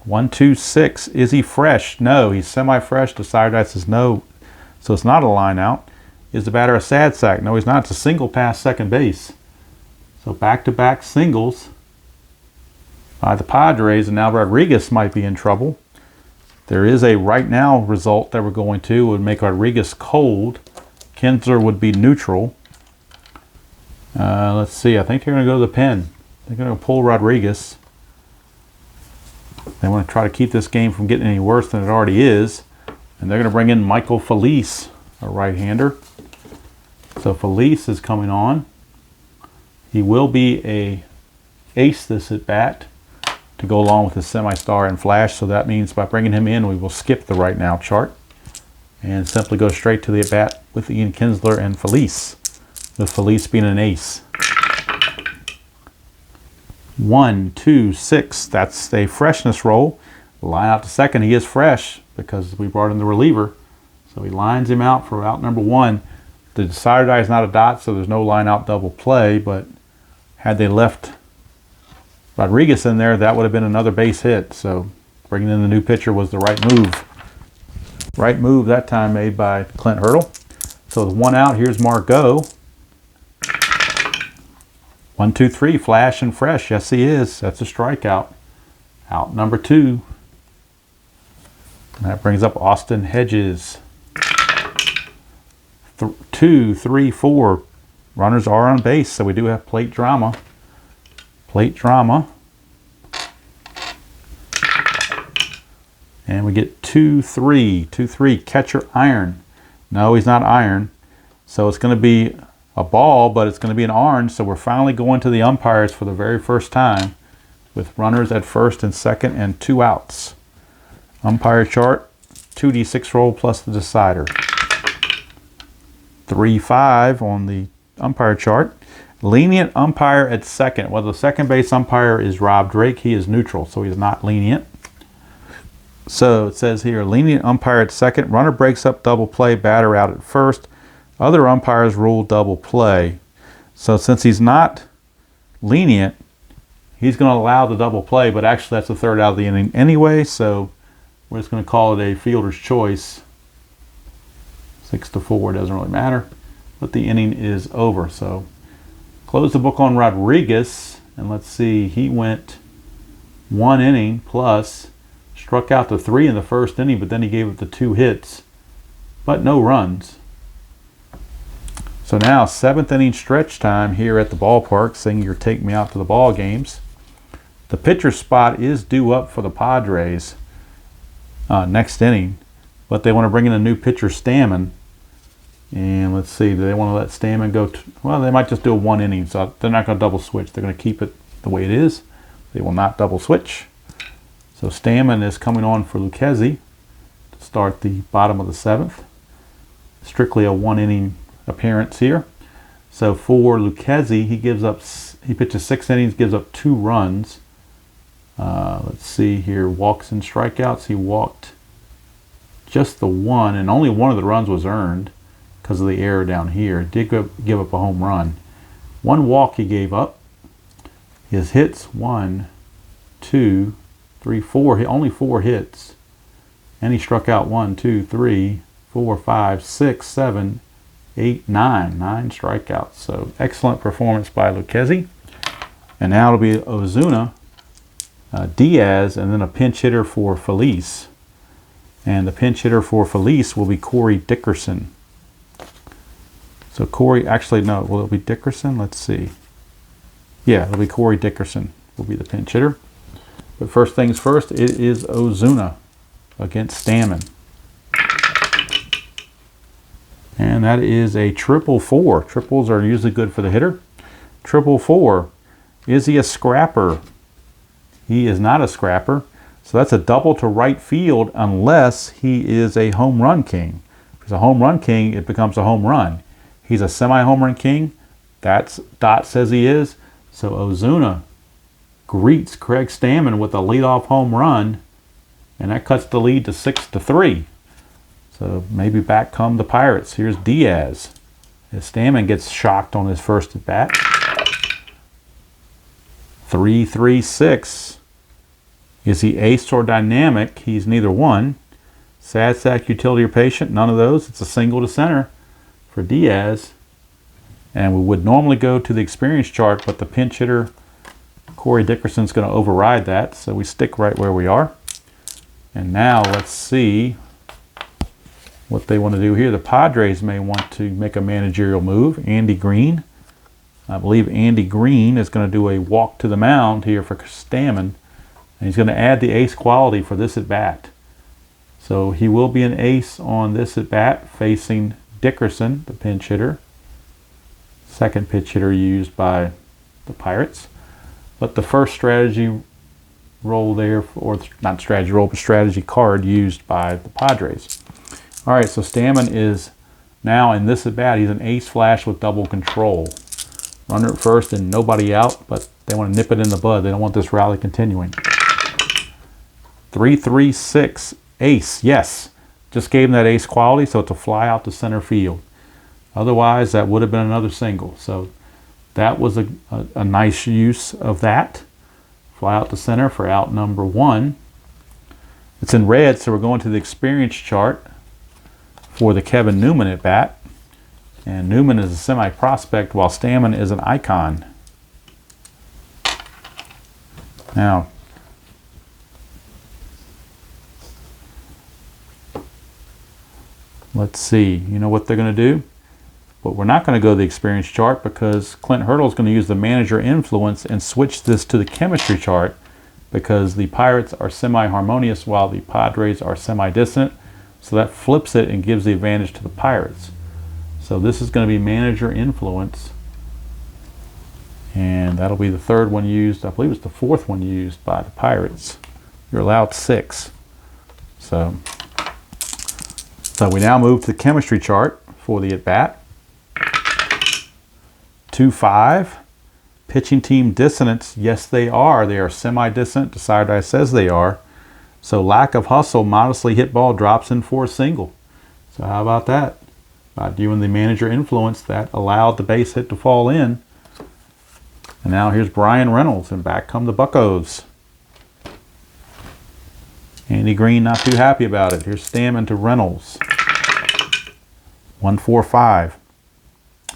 [SPEAKER 1] 1-2-6. Is he fresh? No, he's semi-fresh. Decided says no. So it's not a line out. Is the batter a sad sack? No, he's not. It's a single past second base. So back-to-back singles by the Padres, and now Rodriguez might be in trouble. There is a right now result that we're going to would make Rodriguez cold. Kinsler would be neutral. Let's see. I think they're going to go to the pen. They're going to pull Rodriguez. They want to try to keep this game from getting any worse than it already is. And they're going to bring in Michael Felice, a right-hander. So Felice is coming on. He will be a ace this at bat to go along with his semi-star and flash. So that means by bringing him in, we will skip the right now chart and simply go straight to the at bat with Ian Kinsler and Felice, with Felice being an ace. 1-2-6. That's a freshness roll. Line out to second. He is fresh because we brought in the reliever. So he lines him out for out number 1. The decider die is not a dot, so there's no line out double play. But had they left Rodriguez in there, that would have been another base hit. So bringing in the new pitcher was the right move. Right move that time made by Clint Hurdle. So with one out, here's Margot. 1, 2, 3, flash and fresh. Yes, he is. That's a strikeout. Out number 2. And that brings up Austin Hedges. 2, 3, 4. Runners are on base, so we do have plate drama. Plate drama. And we get 2, 3. 2, 3. Catcher iron. No, he's not iron. So it's going to be a ball, but it's going to be an orange. So we're finally going to the umpires for the very first time with runners at first and second and 2 outs. Umpire chart, 2d6 roll plus the decider. 3-5 on the umpire chart. Lenient umpire at second. Well, the second base umpire is Rob Drake. He is neutral, so he's not lenient. So it says here, lenient umpire at second. Runner breaks up double play, batter out at first. Other umpires rule double play. So since he's not lenient, he's going to allow the double play, but actually that's the third out of the inning anyway, so we're just going to call it a fielder's choice. 6-4, doesn't really matter, but the inning is over. So close the book on Rodriguez, and let's see, he went 1 inning plus, struck out to 3 in the first inning, but then he gave up the 2 hits, but no runs. So now 7th inning stretch time here at the ballpark, saying you're taking me out to the ball games. The pitcher spot is due up for the Padres next inning, but they want to bring in a new pitcher, Stammen. And let's see, do they want to let Stammen go? Well, they might just do a 1 inning, so they're not going to double switch. They're going to keep it the way it is. They will not double switch. So Stammen is coming on for Lucchesi to start the bottom of the 7th. Strictly a 1 inning appearance here. So for Lucchesi, he pitches 6 innings, gives up 2 runs. Let's see here, walks and strikeouts. He walked just the 1, and only 1 of the runs was earned because of the error down here. Did give up a home run. 1 walk he gave up. His hits, 1, 2, 3, 4. Only 4 hits. And he struck out 1, 2, 3, 4, 5, 6, 7, 8, 9. 9 strikeouts. So excellent performance by Lucchesi. And now it'll be Ozuna, Diaz, and then a pinch hitter for Felice. And the pinch hitter for Felice will be Corey Dickerson. So Corey, actually no, will it be Dickerson? Let's see. Yeah, it'll be Corey Dickerson will be the pinch hitter. But first things first, it is Ozuna against Stammen. And that is a 4-4. Triples are usually good for the hitter. 4-4. Is he a scrapper? He is not a scrapper. So that's a double to right field unless he is a home run king. If he's a home run king, it becomes a home run. He's a semi-home run king. That's Dot says he is. So Ozuna greets Craig Stammen with a leadoff home run, and that cuts the lead to 6-3. So maybe back come the Pirates. Here's Diaz as Stammen gets shocked on his first at bat. 3-3-6. Is he ace or dynamic? He's neither one. Sad sack, utility, or patient? None of those. It's a single to center for Diaz. And we would normally go to the experience chart, but the pinch hitter, Corey Dickerson's going to override that. So we stick right where we are. And now let's see what they want to do here. The Padres may want to make a managerial move. Andy Green. I believe Andy Green is going to do a walk to the mound here for Stammen. And he's going to add the ace quality for this at bat. So he will be an ace on this at bat facing Dickerson, the pinch hitter. Second pitch hitter used by the Pirates. But the first strategy role there, or not strategy role, but strategy card used by the Padres. All right, so Stammen is now in this at bat. He's an ace flash with double control. Runner at first and nobody out, but they want to nip it in the bud. They don't want this rally continuing. 3-3-6, ace, yes. Just gave him that ace quality, so it's a fly out to center field. Otherwise, that would have been another single. So that was a nice use of that. Fly out to center for out number 1. It's in red, so we're going to the experience chart for the Kevin Newman at bat. And Newman is a semi-prospect, while Stammen is an icon. Now, let's see. You know what they're going to do? But we're not going to go to the experience chart because Clint Hurdle is going to use the manager influence and switch this to the chemistry chart because the Pirates are semi-harmonious while the Padres are semi-dissonant. So that flips it and gives the advantage to the Pirates. So this is going to be manager influence. And that'll be the third one used. I believe it's the fourth one used by the Pirates. You're allowed 6. So we now move to the chemistry chart for the at-bat. 2-5. Pitching team dissonance. Yes, they are. They are semi-dissonant. Decider says they are. So lack of hustle, modestly hit ball drops in for a single. So how about that? By doing the manager influence, that allowed the base hit to fall in. And now here's Brian Reynolds, and back come the Buccos. Andy Green not too happy about it. Here's Stammen to Reynolds. 1-4-5.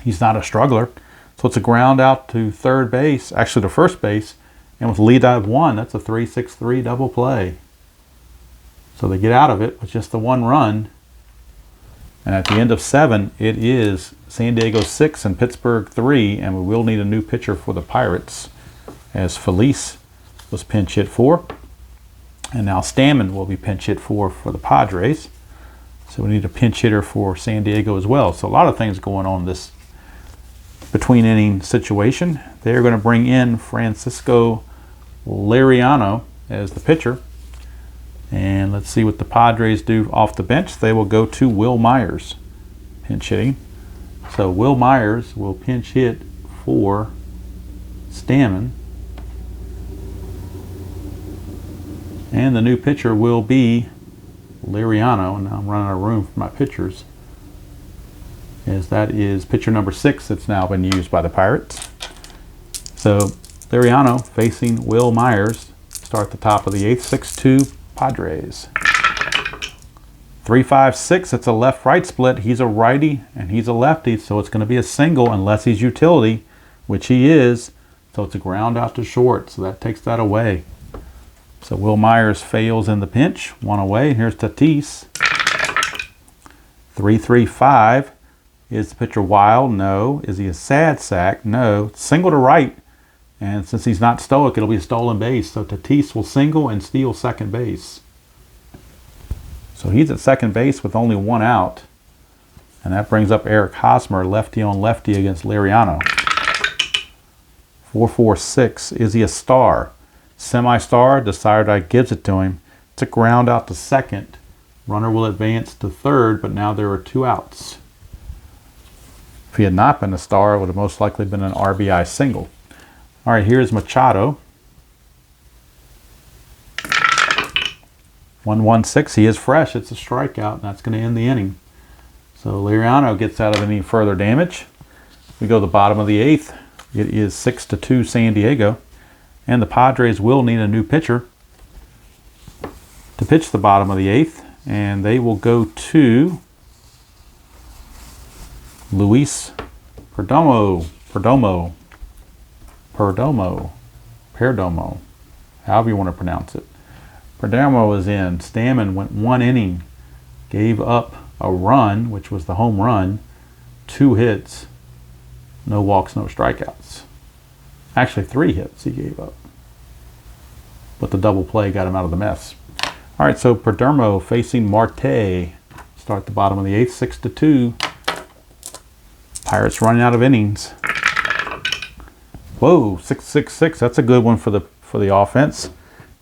[SPEAKER 1] He's not a struggler. So it's a ground out to third base, actually to first base. And with lead of 1, that's a 3-6-3 double play. So they get out of it with just the 1 run. And at the end of 7, it is San Diego 6 and Pittsburgh 3. And we will need a new pitcher for the Pirates, as Felice was pinch hit for. And now Stammen will be pinch hit for the Padres. So we need a pinch hitter for San Diego as well. So a lot of things going on in this between inning situation. They're going to bring in Francisco Liriano as the pitcher. And let's see what the Padres do off the bench. They will go to Will Myers pinch hitting. So Will Myers will pinch hit for Stammen. And the new pitcher will be Liriano. And now I'm running out of room for my pitchers, as that is pitcher number 6 that's now been used by the Pirates. So Liriano facing Will Myers. Start the top of the 8th, 6-2 Padres. 3-5-6, it's a left-right split. He's a righty and he's a lefty, so it's going to be a single unless he's utility, which he is. So it's a ground out to short, so that takes that away. So Will Myers fails in the pinch. 1 away. Here's Tatis. 3-3-5. Is the pitcher wild? No. Is he a sad sack? No. Single to right. And since he's not stoic, it'll be a stolen base. So Tatis will single and steal second base. So he's at second base with only 1 out. And that brings up Eric Hosmer, lefty on lefty against Liriano. 4-4-6. Is he a star? Semi-star. Decider gives it to him. It's a ground out to second. Runner will advance to third, but now there are 2 outs. If he had not been a star, it would have most likely been an RBI single. All right, here's Machado. 1-1-6. He is fresh. It's a strikeout, and that's going to end the inning. So Liriano gets out of any further damage. We go to the bottom of the 8th. It is 6-2 San Diego. And the Padres will need a new pitcher to pitch the bottom of the 8th. And they will go to Luis Perdomo, however you want to pronounce it. Perdomo is in. Stammen went 1 inning, gave up a run, which was the home run, 2 hits, no walks, no strikeouts. Actually, 3 hits he gave up, but the double play got him out of the mess. All right, so Perdomo facing Marte. Start the bottom of the 8th, 6-2. Pirates running out of innings. Whoa, 6-6-6. That's a good one for the offense.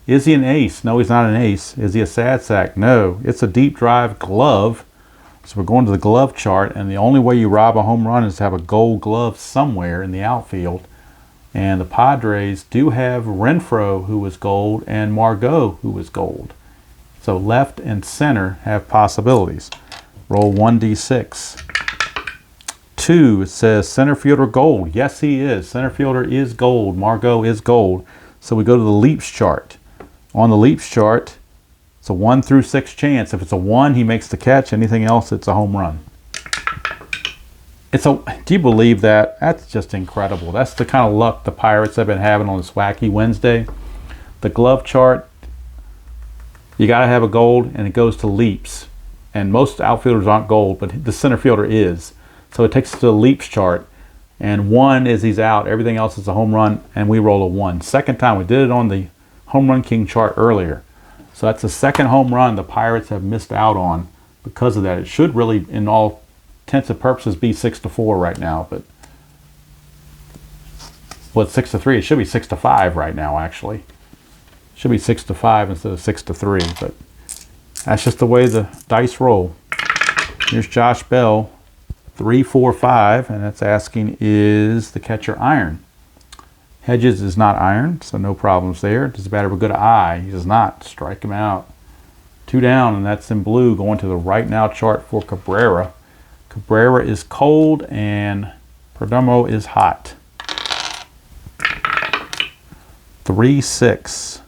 [SPEAKER 1] Is he an ace? No, he's not an ace. Is he a sad sack? No. It's a deep drive glove. So we're going to the glove chart, and the only way you rob a home run is to have a gold glove somewhere in the outfield. And the Padres do have Renfroe, who was gold, and Margot, who was gold. So left and center have possibilities. Roll 1d6. 2, it says center fielder gold. Yes, he is. Center fielder is gold. Margot is gold. So we go to the Leaps chart. On the Leaps chart, it's a 1 through 6 chance. If it's a 1, he makes the catch. Anything else, it's a home run. Do you believe that? That's just incredible. That's the kind of luck the Pirates have been having on this Wacky Wednesday. The glove chart, you got to have a gold, and it goes to leaps. And most outfielders aren't gold, but the center fielder is. So it takes us to the leaps chart. And 1 is he's out. Everything else is a home run, and we roll a 1. Second time. We did it on the home run king chart earlier. So that's the second home run the Pirates have missed out on because of that. It should really, in all intents and purposes, be 6-4 right now, but well, it's 6-3. It should be 6-5 right now. Actually, it should be 6-5 instead of 6-3. But that's just the way the dice roll. Here's Josh Bell, 3-4-5, and that's asking, is the catcher iron? Hedges is not iron, so no problems there. Does the batter have a good eye? He does not. Strike him out. 2 down, and that's in blue, going to the right now chart for Cabrera. Cabrera is cold, and Perdomo is hot. 3-6.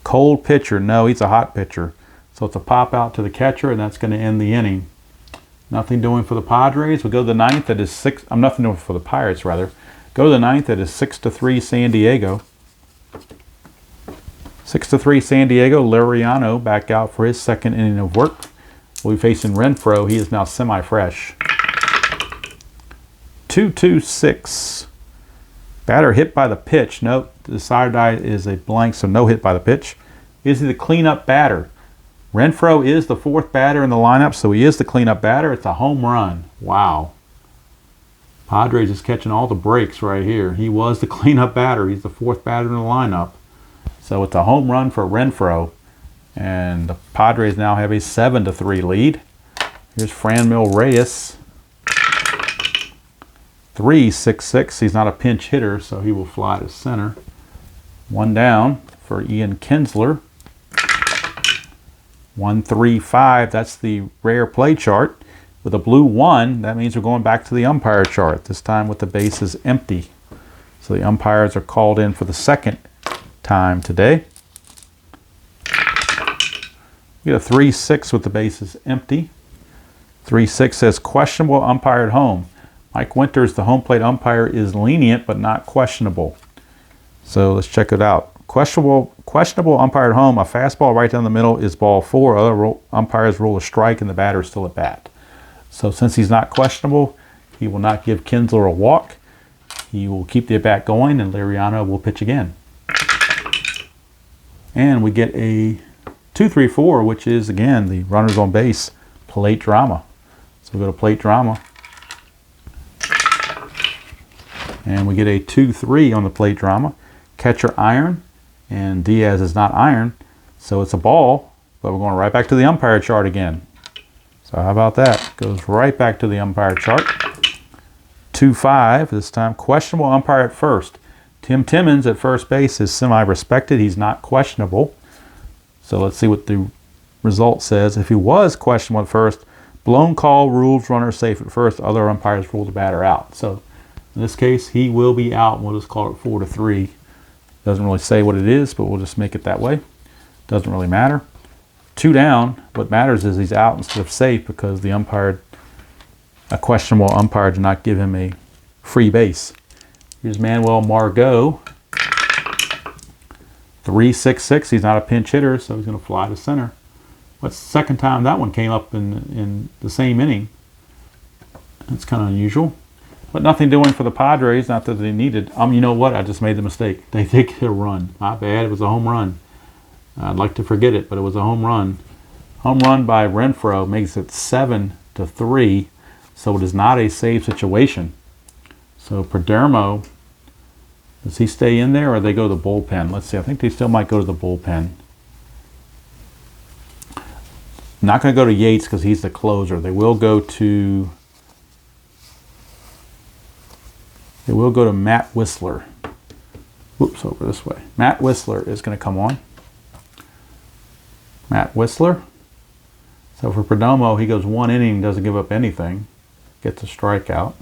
[SPEAKER 1] Cold pitcher. No, he's a hot pitcher. So it's a pop out to the catcher, and that's going to end the inning. Nothing doing for the Padres. We go to the 9th. That is 6. I'm nothing doing for the Pirates, rather. Go to the 9th. That is 6-3 San Diego. 6-3 San Diego. Liriano back out for his second inning of work. We'll be facing Renfroe. He is now semi-fresh. 2-2-6. Batter hit by the pitch. Nope. The side die is a blank, so no hit by the pitch. Is he the cleanup batter? Renfroe is the 4th batter in the lineup, so he is the cleanup batter. It's a home run. Wow. Padres is catching all the breaks right here. He was the cleanup batter. He's the 4th batter in the lineup. So it's a home run for Renfroe. And the Padres now have a 7-3 lead. Here's Franmil Reyes. 3-6-6. He's not a pinch hitter, so he will fly to center. 1 down for Ian Kinsler. 1-3-5. That's the rare play chart. With a blue 1, that means we're going back to the umpire chart, this time with the bases empty. So the umpires are called in for the second time today. We get a 3-6 with the bases empty. 3-6 says questionable umpire at home. Mike Winters, the home plate umpire, is lenient but not questionable. So let's check it out. Questionable umpire at home. A fastball right down the middle is ball 4. Other umpires rule a strike, and the batter is still at bat. So since he's not questionable, he will not give Kinsler a walk. He will keep the at bat going, and Liriano will pitch again. And we get a 2-3-4, which is again the runners on base plate drama. So we go to plate drama. And we get a 2-3 on the plate drama. Catcher iron, and Diaz is not iron, so it's a ball, but we're going right back to the umpire chart again. So how about that? Goes right back to the umpire chart. 2-5 this time. Questionable umpire at first. Tim Timmons at first base is semi-respected. He's not questionable. So let's see what the result says. If he was questionable at first, blown call rules runner safe at first. Other umpires rule the batter out. So in this case, he will be out, and we'll just call it 4-3. Doesn't really say what it is, but we'll just make it that way. Doesn't really matter. 2 down. What matters is he's out instead of safe because the umpire, a questionable umpire, did not give him a free base. Here's Manuel Margot. 3-6-6. He's not a pinch hitter, so he's going to fly to center. What's the second time that one came up in the same inning? That's kind of unusual. But nothing doing for the Padres, not that they needed. You know what? I just made the mistake. They did get a run. Not bad. It was a home run. I'd like to forget it, but it was a home run. Home run by Renfroe makes it 7-3, so it is not a save situation. So Perdomo, does he stay in there or they go to the bullpen? Let's see. I think they still might go to the bullpen. Not going to go to Yates because he's the closer. They will go to Matt Whistler. Whoops, over this way. Matt Whistler is going to come on. Matt Whistler. So for Perdomo, he goes 1 inning, doesn't give up anything. Gets a strikeout.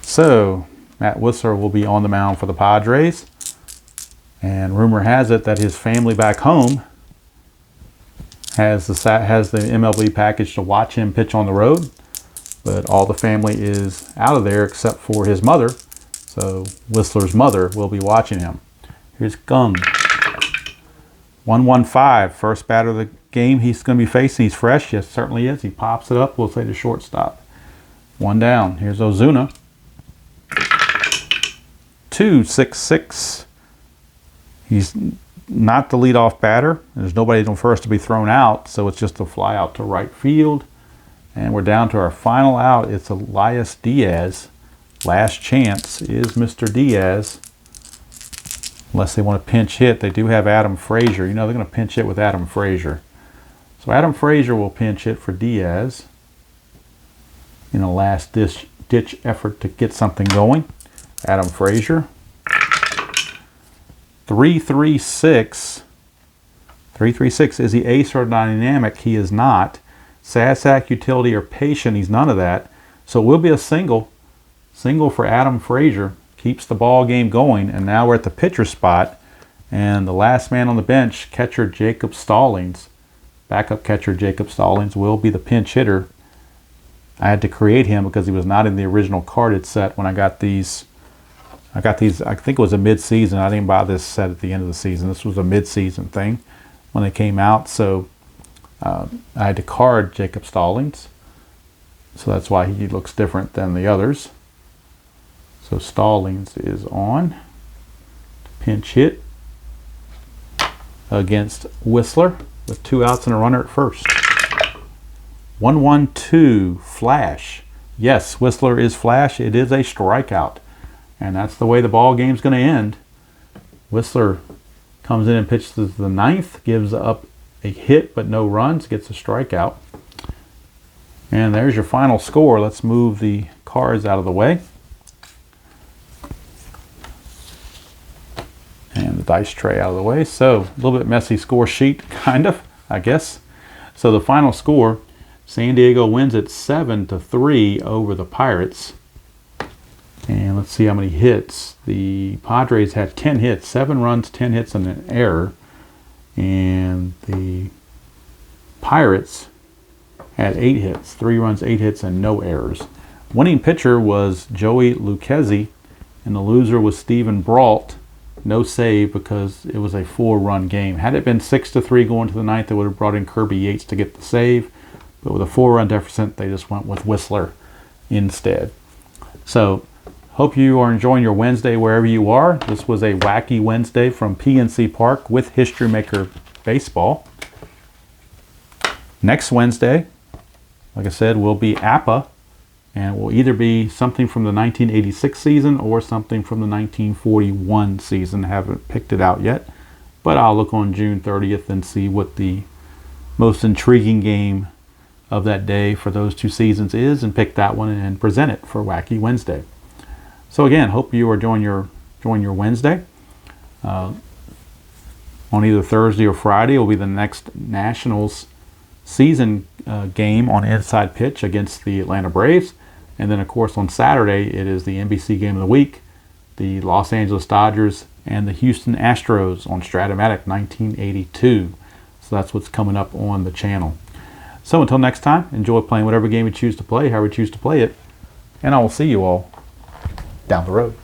[SPEAKER 1] So Matt Whistler will be on the mound for the Padres. And rumor has it that his family back home has the MLB package to watch him pitch on the road, but all the family is out of there except for his mother. So Whistler's mother will be watching him. Here's Gung. 1-1-5, first batter of the game he's going to be facing. He's fresh. Yes, certainly is. He pops it up. We'll say the shortstop. 1 down. Here's Ozuna. 2-6-6. He's not the leadoff batter. There's nobody on first to be thrown out, so it's just a fly out to right field. And we're down to our final out. It's Elias Diaz. Last chance is Mr. Diaz. Unless they want to pinch hit. They do have Adam Frazier. You know they're going to pinch hit with Adam Frazier. So Adam Frazier will pinch hit for Diaz in a last ditch effort to get something going. Adam Frazier. 3-3-6. 3-3-6. Is he ace or dynamic? He is not. Sasak, utility, or patient. He's none of that. So it will be a single. Single for Adam Frazier. Keeps the ball game going. And now we're at the pitcher spot. And the last man on the bench, catcher Jacob Stallings. Backup catcher Jacob Stallings will be the pinch hitter. I had to create him because he was not in the original carded set when I got these. I think it was a mid-season. I didn't buy this set at the end of the season. This was a mid-season thing when they came out. So I had to card Jacob Stallings. So that's why he looks different than the others. So Stallings is on. Pinch hit against Whistler with 2 outs and a runner at first. 1-1-2, Flash. Yes, Whistler is Flash. It is a strikeout. And that's the way the ball game's going to end. Whistler comes in and pitches the 9th, gives up a hit but no runs, gets a strikeout. And there's your final score. Let's move the cards out of the way. And the dice tray out of the way. So a little bit messy score sheet, kind of, I guess. So the final score, San Diego wins it 7-3 over the Pirates. And let's see how many hits. The Padres had 10 hits, 7 runs, 10 hits, and an error. And the Pirates had 8 hits, 3 runs, 8 hits, and no errors. Winning pitcher was Joey Lucchesi, and the loser was Steven Brault. No save because it was a 4-run game. Had it been 6-3 going to the 9th, they would have brought in Kirby Yates to get the save. But with a 4-run deficit, they just went with Whistler instead. So, hope you are enjoying your Wednesday wherever you are. This was a Wacky Wednesday from PNC Park with History Maker Baseball. Next Wednesday, like I said, will be APA. And it will either be something from the 1986 season or something from the 1941 season. Haven't picked it out yet. But I'll look on June 30th and see what the most intriguing game of that day for those 2 seasons is and pick that one and present it for Wacky Wednesday. So again, hope you are enjoying your Wednesday. On either Thursday or Friday will be the next Nationals season game on Inside Pitch against the Atlanta Braves. And then, of course, on Saturday, it is the NBC game of the week, the Los Angeles Dodgers and the Houston Astros on Stratomatic 1982. So that's what's coming up on the channel. So until next time, enjoy playing whatever game you choose to play, however you choose to play it, and I will see you all down the road.